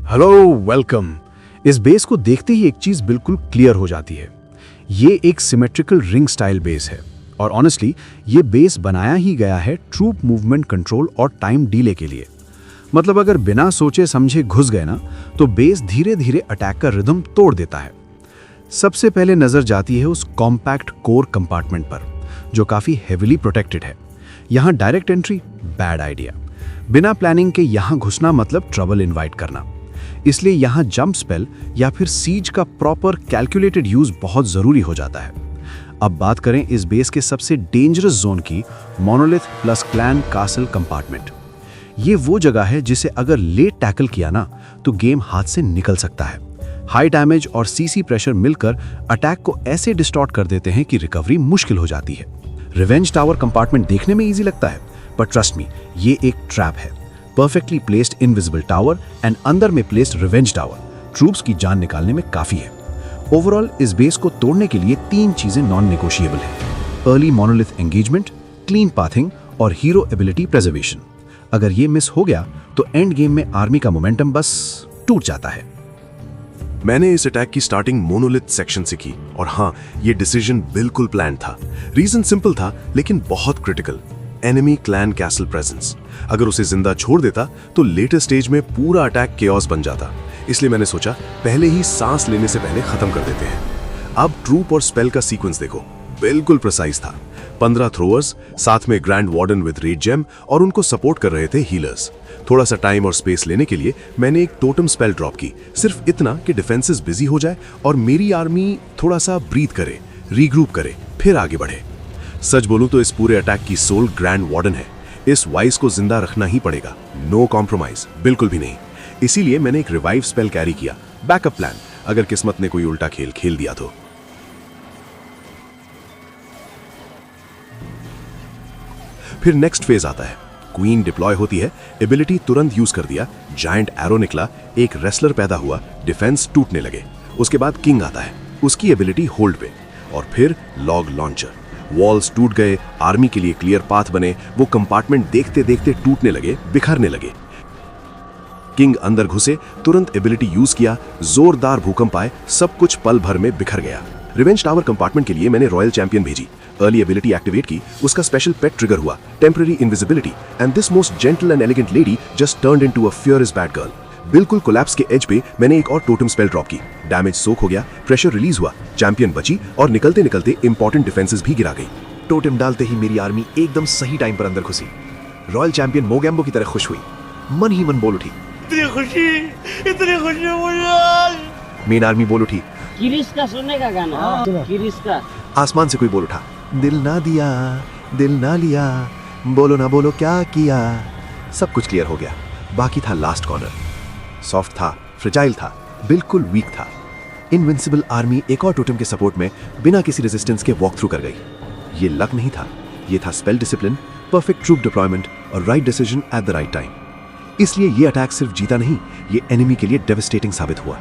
Hello, welcome. इस base को देखते ही एक चीज बिल्कुल क्लियर हो जाती है। ये एक सिमेट्रिकल रिंग स्टाइल बेस है और ऑनेस्टली ये बेस बनाया ही गया है ट्रूप मूवमेंट कंट्रोल और टाइम डिले के लिए। मतलब अगर बिना सोचे समझे घुस गए ना तो बेस धीरे धीरे अटैक का रिदम तोड़ देता है। सबसे पहले नजर जाती है उस कॉम्पैक्ट कोर कंपार्टमेंट पर जो काफी हेविली प्रोटेक्टेड है। यहाँ डायरेक्ट एंट्री बैड आइडिया। बिना प्लानिंग के यहाँ घुसना मतलब ट्रबल इनवाइट करना। इसलिए यहाँ जंप स्पेल या फिर सीज का प्रॉपर कैलकुलेटेड यूज बहुत जरूरी हो जाता है। अब बात करें इस बेस के सबसे डेंजरस जोन की, monolith plus clan castle compartment. ये वो जगह है जिसे अगर लेट टैकल किया ना तो गेम हाथ से निकल सकता है। हाई डैमेज और सीसी प्रेशर मिलकर अटैक को ऐसे डिस्टॉर्ट कर देते हैं कि रिकवरी मुश्किल हो जाती है। रिवेंज टावर कंपार्टमेंट देखने में इजी लगता है, पर ट्रस्ट मी, ये एक ट्रैप है। Perfectly placed invisible tower and अंदर में प्लेस्ड रिवेंज टावर ट्रूप्स की जान निकालने में काफी है। ओवरऑल इस बेस को तोड़ने के लिए 3 चीजें नॉन नेगोशिएबल हैं: early monolith engagement, clean pathing और हीरो एबिलिटी प्रेजर्वेशन। अगर ये मिस हो गया तो एंड गेम में आर्मी का मोमेंटम बस टूट जाता है। मैंने इस अटैक की स्टार्टिंग मोनोलिथ सेक्शन से की और हाँ, ये डिसीजन बिल्कुल प्लान था। रीजन सिंपल था लेकिन बहुत critical. Enemy clan castle presence. अगर उसे जिंदा छोड़ देता तो लेटर स्टेज में पूरा अटैक केओस बन जाता। इसलिए मैंने सोचा पहले ही सांस लेने से पहले खत्म कर देते हैं। अब ट्रूप और स्पेल का सीक्वेंस देखो, बिल्कुल प्रिसाइज था। 15 थ्रोअर्स, साथ में grand warden with red gem और उनको सपोर्ट कर रहे थे हीलर्स। थोड़ा सा टाइम और स्पेस लेने के लिए मैंने एक टोटम स्पेल ड्रॉप की, सिर्फ इतना कि डिफेंसेस बिजी हो जाए और मेरी आर्मी थोड़ा सा ब्रीथ करे, रीग्रुप करे, फिर आगे बढ़े। सच बोलूं तो इस पूरे अटैक की सोल ग्रैंड वार्डन है। इस वाइस को जिंदा रखना ही पड़ेगा, नो कॉम्प्रोमाइज, बिल्कुल भी नहीं। इसीलिए मैंने एक रिवाइव स्पेल कैरी किया, बैकअप प्लान, अगर किस्मत ने कोई उल्टा खेल खेल दिया तो। फिर नेक्स्ट फेज आता है। क्वीन डिप्लॉय होती है, एबिलिटी तुरंत यूज कर दिया, जायंट एरो निकला, एक रेसलर पैदा हुआ, डिफेंस टूटने लगे। उसके बाद किंग आता है, उसकी एबिलिटी होल्ड पे, और फिर लॉग लॉन्चर। वॉल्स टूट गए, आर्मी के लिए क्लियर पाथ बने, वो कंपार्टमेंट देखते देखते टूटने लगे, बिखरने लगे। किंग अंदर घुसे, तुरंत एबिलिटी यूज किया, जोरदार भूकंप आए, सब कुछ पल भर में बिखर गया। रिवेंज टावर कंपार्टमेंट के लिए मैंने रॉयल चैंपियन भेजी, अर्ली एबिलिटी एक्टिवेट की, उसका स्पेशल पेट ट्रिगर हुआ, temporary invisibility, and this most gentle and elegant lady just turned into a fierce bad girl. बिल्कुल कोलैप्स के एज पे मैंने एक और टोटम स्पेल ड्रॉप की, डैमेज सोक हो गया, प्रेशर रिलीज हुआ, चैंपियन बची और निकलते निकलते इंपॉर्टेंट डिफेंसेस भी गिरा गई। टोटम डालते ही मेरी आर्मी एकदम सही टाइम पर अंदर घुसी। रॉयल चैंपियन मोगैम्बो की तरह खुश हुई, मन ही मन बोल उठी, इतनी खुशी मुझे आज। मेन आर्मी बोल उठी, किरिस का सुनने का गाना, किरिस का। आसमान से कोई बोल उठा, दिल ना दिया, दिल ना लिया, बोलो ना बोलो क्या किया। सब कुछ क्लियर हो गया, बाकी था लास्ट कॉर्नर। सॉफ्ट था, फ्रेजाइल था, बिल्कुल वीक था। इनविंसिबल आर्मी एक और टोटम के सपोर्ट में बिना किसी रेजिस्टेंस के वॉक थ्रू कर गई। ये लक नहीं था, ये था spell discipline, perfect troop deployment और right decision at the right time. इसलिए ये अटैक सिर्फ जीता नहीं, ये एनिमी के लिए डेवास्टेटिंग साबित हुआ।